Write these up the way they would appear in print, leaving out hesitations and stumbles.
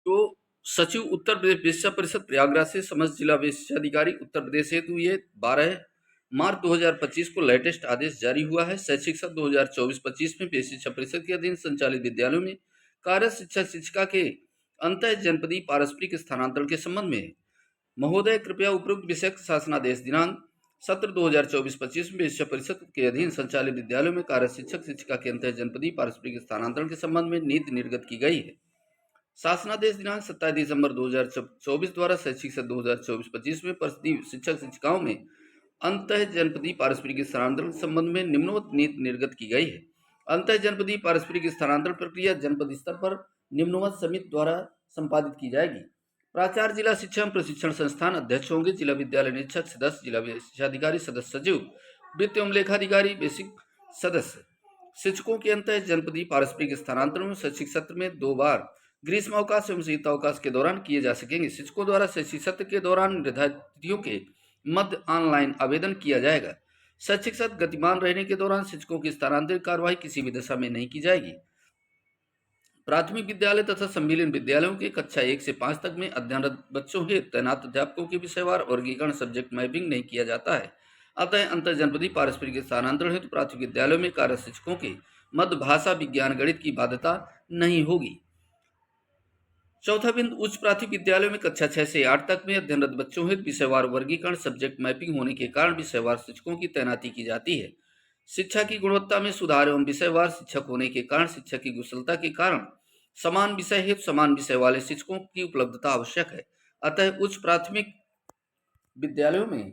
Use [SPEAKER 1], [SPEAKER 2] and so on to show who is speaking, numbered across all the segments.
[SPEAKER 1] तो सचिव उत्तर प्रदेश वेश्या परिषद प्रयागराज से समस्त जिला वेश्याधिकारी उत्तर प्रदेश हेतु ये 12 मार्च 2025 को लेटेस्ट आदेश जारी हुआ है। शैक्षिक सत्र 2024-25 में वेश्या शिक्षा परिषद के अधीन संचालित विद्यालयों में कार्यरत शिक्षक शिक्षिका के अंतः जनपदीय पारस्परिक स्थानांतरण के संबंध में महोदय कृपया उपरोक्त विषयक शासनादेश दिनांक सत्र 2024-25 में वेश्या परिषद के अधीन संचालित विद्यालयों में कार्यरत शिक्षक शिक्षिका के अंतः जनपदीय पारस्परिक स्थानांतरण के संबंध में नीति निर्गत की गई है। शासनादेश दिनांक 27 दिसंबर 2024 द्वारा शैक्षिक सत्र 2024-25 में परिषदीय शिक्षक शिक्षिकाओं में अंतः जनपदीय पारस्परिक स्थानांतरण के संबंध में निम्नवत नीति निर्गत की गई है। अंतः जनपदीय पारस्परिक स्थानांतरण प्रक्रिया जनपद स्तर पर निम्नवत समिति द्वारा संपादित की जाएगी। प्राचार्य जिला शिक्षा एवं प्रशिक्षण संस्थान अध्यक्ष होंगे। जिला विद्यालय निरीक्षक सदस्य, जिला शिक्षाधिकारी सदस्य सचिव, वित्त एवं लेखाधिकारी बेसिक सदस्य। शिक्षकों के अंतः जनपदीय पारस्परिक स्थानांतरण में शैक्षिक सत्र में 2 बार ग्रीष्म अवकाश एवं शीतावकाश के दौरान किए जा सकेंगे। शिक्षकों द्वारा शैक्षिक सत्र के दौरान निर्धारित तिथियों के मध्य ऑनलाइन आवेदन किया जाएगा। शैक्षिक सत्र गतिमान रहने के दौरान शिक्षकों की स्थानांतरण कार्रवाई किसी भी दशा में नहीं की जाएगी। प्राथमिक विद्यालय तथा सम्मिलन विद्यालयों के कक्षा 1 से 5 तक में अध्ययनरत बच्चों के तैनात अध्यापकों के विषयवार वर्गीकरण सब्जेक्ट मैपिंग नहीं किया जाता है। अतः अंतर जनपदीय पारस्परिक स्थानांतरण हेतु प्राथमिक विद्यालयों में कार्यरत शिक्षकों के मध्य भाषा, विज्ञान, गणित की बाध्यता नहीं होगी। चौथा बिंदु, उच्च प्राथमिक विद्यालयों में कक्षा 6 से 8 तक में अध्ययनरत बच्चों हेतु विषयवार वर्गीकरण सब्जेक्ट मैपिंग होने के कारण विषयवार शिक्षकों की तैनाती की जाती है। शिक्षा की गुणवत्ता में सुधार एवं विषयवार शिक्षक होने के कारण शिक्षक की कुशलता के कारण समान विषय हेतु समान विषय वाले शिक्षकों की उपलब्धता आवश्यक है। अतः उच्च प्राथमिक विद्यालयों में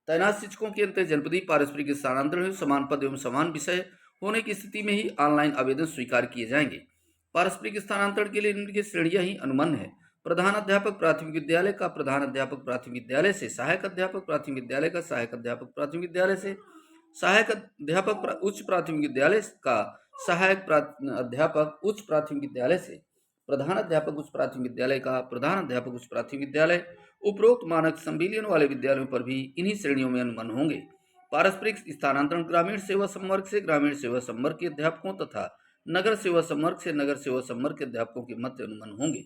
[SPEAKER 1] तैनात शिक्षकों के अंतर जनपदीय पारस्परिक स्थानांतरण हेतु समान पद एवं समान विषय होने की स्थिति में ही ऑनलाइन आवेदन स्वीकार किए जाएंगे। पारस्परिक स्थानांतरण के लिए निम्न की श्रेणियां ही अनुमन्य है। प्रधान अध्यापक प्राथमिक विद्यालय का प्रधान अध्यापक प्राथमिक विद्यालय से, सहायक अध्यापक प्राथमिक विद्यालय का सहायक अध्यापक प्राथमिक विद्यालय से, सहायक अध्यापक उच्च प्राथमिक विद्यालय का सहायक अध्यापक उच्च प्राथमिक विद्यालय से, प्रधान अध्यापक उच्च प्राथमिक विद्यालय का प्रधान अध्यापक उच्च प्राथमिक विद्यालय। उपरोक्त मानक संविलियन वाले विद्यालयों पर भी इन्हीं श्रेणियों में अनुमन होंगे। पारस्परिक स्थानांतरण ग्रामीण सेवा संवर्ग से ग्रामीण सेवा संवर्ग के अध्यापकों तथा नगर सेवा संवर्ग से नगर सेवा संवर्ग के अध्यापकों के मध्य अनुमन होंगे।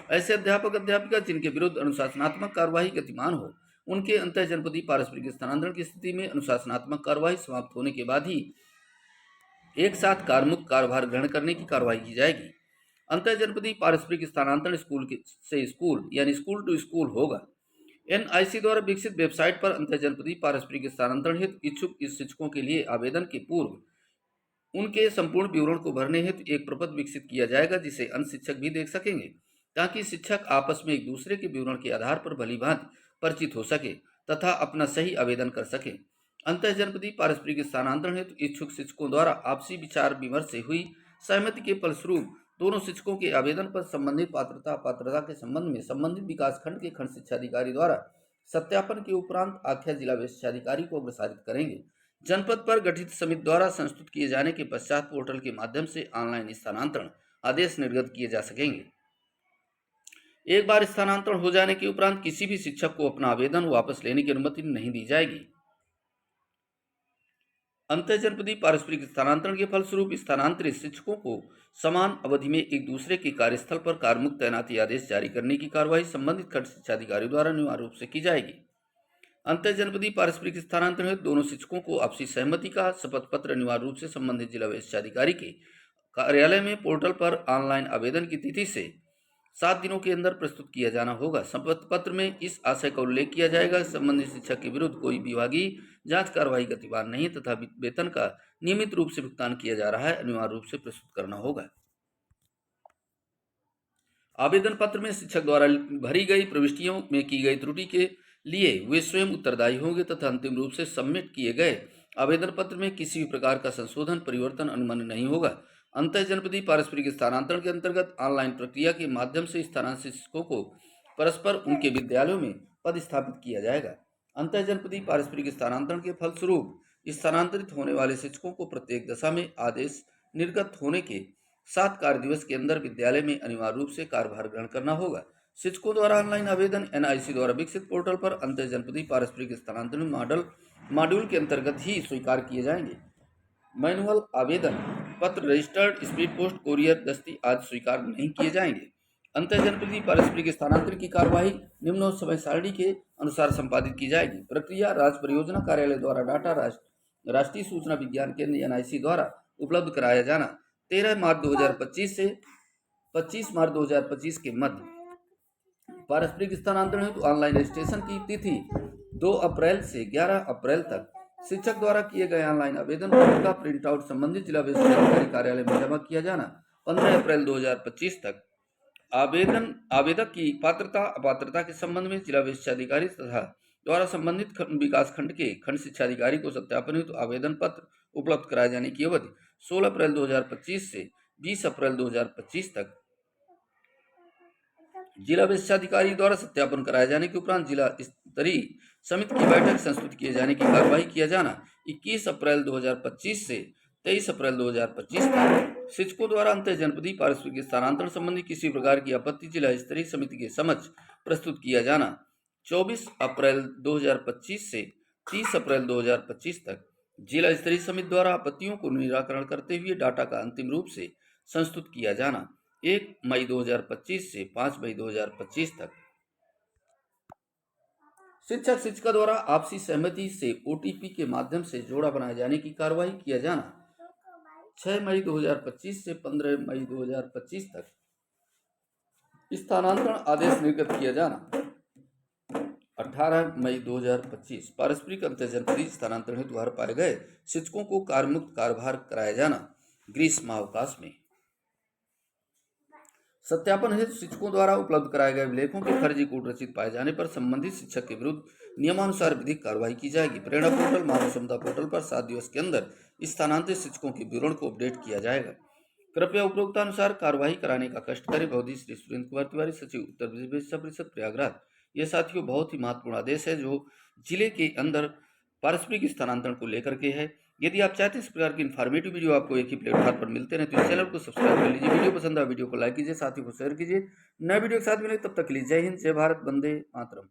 [SPEAKER 1] ऐसे अध्यापक अध्यापिका जिनके विरुद्ध अनुशासनात्मक कार्यवाही गतिमान हो, उनके अंतर जनपदीय पारस्परिक स्थानांतरण की स्थिति में अनुशासनात्मक कार्यवाही समाप्त होने के बाद ही एक साथ कार्यमुक्त कार्यभार ग्रहण करने की कार्रवाई की जाएगी। अंतर जनपदीय पारस्परिक स्थानांतरण स्कूल से स्कूल यानी स्कूल टू स्कूल होगा। एनआईसी द्वारा विकसित वेबसाइट पर अंतर जनपदीय पारस्परिक स्थानांतरण हेतु इच्छुक इस शिक्षकों के लिए आवेदन के पूर्व उनके संपूर्ण विवरण को भरने हेतु एक प्रपत्र विकसित किया जाएगा, जिसे अन्य शिक्षक भी देख सकेंगे, ताकि शिक्षक आपस में एक दूसरे के विवरण के आधार पर भलीभांति परिचित हो सके तथा अपना सही आवेदन कर सके। अंतर जनपदीय पारस्परिक स्थानांतरण हेतु इच्छुक शिक्षकों द्वारा आपसी विचार विमर्श से हुई सहमति के फलस्वरूप दोनों शिक्षकों के आवेदन पर संबंधित पात्रता के संबंध में संबंधित विकास खंड के खंड शिक्षाधिकारी द्वारा सत्यापन के उपरांत आख्या जिला शिक्षाधिकारी को प्रसारित करेंगे। जनपद पर गठित समिति द्वारा संस्तुत किए जाने के पश्चात पोर्टल के माध्यम से ऑनलाइन स्थानांतरण आदेश निर्गत किए जा सकेंगे। एक बार स्थानांतरण हो जाने के उपरांत किसी भी शिक्षक को अपना आवेदन वापस लेने की अनुमति नहीं दी जाएगी। अंतर जनपदीय पारस्परिक स्थानांतरण के फलस्वरूप स्थानांतरित शिक्षकों को समान अवधि में एक दूसरे के कार्यस्थल पर कार्यमुक्त तैनाती आदेश जारी करने की कार्यवाही संबंधित खंड शिक्षाधिकारी द्वारा अनिवार्य रूप से की जाएगी। अंतर जनपदीय पारस्परिक स्थानांतरण हेतु दोनों शिक्षकों को आपसी सहमति का शपथ पत्र अनिवार्य रूप से संबंधित जिला शिक्षाधिकारी के कार्यालय में पोर्टल पर ऑनलाइन आवेदन की तिथि से 7 दिनों के अंदर प्रस्तुत किया जाना होगा। शपथ पत्र में इस आशय का उल्लेख किया जाएगा कि संबंधित शिक्षक के विरुद्ध कोई विभागीय जांच कार्रवाई गतिवान नहीं तथा वेतन का नियमित रूप से भुगतान किया जा रहा है, अनिवार्य रूप से प्रस्तुत करना होगा। आवेदन पत्र में शिक्षक द्वारा भरी गई प्रविष्टियों में की गई त्रुटि के लिए वे स्वयं उत्तरदायी होंगे तथा अंतिम रूप से सबमिट किए गए आवेदन पत्र में किसी भी प्रकार का संशोधन परिवर्तन अनुमन्य नहीं होगा। अंतर जनपदीय पारस्परिक स्थानांतरण के अंतर्गत ऑनलाइन प्रक्रिया के माध्यम से स्थानांतरित शिक्षकों को परस्पर उनके विद्यालयों में पदस्थापित किया जाएगा। अंतर जनपदीय पारस्परिक स्थानांतरण के फलस्वरूप स्थानांतरित होने वाले शिक्षकों को प्रत्येक दशा में आदेश निर्गत होने के 7 कार्य दिवस के अंदर विद्यालय में अनिवार्य रूप से कार्यभार ग्रहण करना होगा। शिक्षकों द्वारा ऑनलाइन आवेदन एनआईसी द्वारा विकसित पोर्टल पर अंतर जनपदीय पारस्परिक स्थानांतरण मॉड्यूल के अंतर्गत ही स्वीकार किए जाएंगे। मैनुअल आवेदन पत्र, रजिस्टर्ड स्पीड पोस्ट, कोरियर, दस्ती आदि स्वीकार नहीं किए जाएंगे। अंतर्जनपदीय पारस्परिक स्थानांतरण की कार्यवाही निम्नोक्त समय सारणी के अनुसार संपादित की जाएगी। प्रक्रिया राज्य परियोजना कार्यालय द्वारा डाटा राष्ट्रीय सूचना विज्ञान केंद्र NIC द्वारा उपलब्ध कराया जाना 13 मार्च 2025 से 25 मार्च 2025 के मध्य। पारस्परिक स्थानांतरण हेतु ऑनलाइन रजिस्ट्रेशन की तिथि 2 अप्रैल से 11 अप्रैल तक। शिक्षक द्वारा किए गए ऑनलाइन आवेदन पत्र का प्रिंट आउट संबंधित जिला विश्वविद्यालय कार्यालय में जमा किया जाना 15 अप्रैल 2025 तक। आवेदक की पात्रता अपात्रता के संबंध में जिला विशिक्षाधिकारी तथा द्वारा संबंधित विकास खंड के खंड शिक्षाधिकारी को सत्यापन हेतु आवेदन पत्र उपलब्ध कराए जाने की अवधि 16 अप्रैल 2025 से 20 अप्रैल 2025 तक। जिला विशिक्षाधिकारी द्वारा सत्यापन कराए जाने के उपरांत जिला स्तरीय समिति की बैठक संस्तुत किए जाने की कार्यवाही किया जाना 21 अप्रैल 2025 से 23 अप्रैल 2025 तक। शिक्षकों द्वारा अंतर जनपदीय पारस्परिक स्थानांतरण संबंधी किसी प्रकार की आपत्ति जिला स्तरीय समिति के समक्ष प्रस्तुत किया जाना 24 अप्रैल 2025 से 30 अप्रैल 2025 तक। जिला स्तरीय समिति द्वारा आपत्तियों को निराकरण करते हुए डाटा का अंतिम रूप से संस्तुत किया जाना 1 मई 2025 से 5 मई 2025 तक। शिक्षक शिक्षिका द्वारा आपसी सहमति से OTP के माध्यम से जोड़ा बनाए जाने की कार्यवाही किया जाना 6 मई 2025 से 15 मई 2025 तक। स्थानांतरण आदेश निर्गत किया जाना 18 मई 2025। पारस्परिक अंतर्जनपदीय स्थानांतरण हेतु बाहर पाए गए शिक्षकों को कार्यमुक्त कार्यभार कराया जाना ग्रीष्मावकाश में। सत्यापन हेतु शिक्षकों द्वारा उपलब्ध कराए गए विलेखों के फर्जी कोड रचित पाए जाने पर संबंधित शिक्षक के विरुद्ध नियमानुसार विधिक कार्रवाई की जाएगी। प्रेरणा पोर्टल मानव क्षमता पोर्टल पर 7 दिवस के अंदर स्थानांतरित शिक्षकों के विवरण को अपडेट किया जाएगा। कृपया उपरोक्तानुसार कार्रवाई कराने का कष्ट करें। भवदी श्री सुरेंद्र कुमार तिवारी, सचिव उत्तर प्रदेश विशिक्षा परिषद प्रयागराज। ये साथियों बहुत ही महत्वपूर्ण आदेश है जो जिले के अंदर पारस्परिक स्थानांतरण को लेकर के है। यदि आप चाहते हैं इस प्रकार की इन्फॉर्मेटिव वीडियो आपको एक ही प्लेटफॉर्म पर मिलते रहे तो इस चैनल को सब्सक्राइब कर लीजिए। वीडियो पसंद आए वीडियो को लाइक कीजिए, साथियों को शेयर कीजिए। नए वीडियो के साथ मिले तब तक के लिए जय हिंद, जय भारत, वंदे मातरम।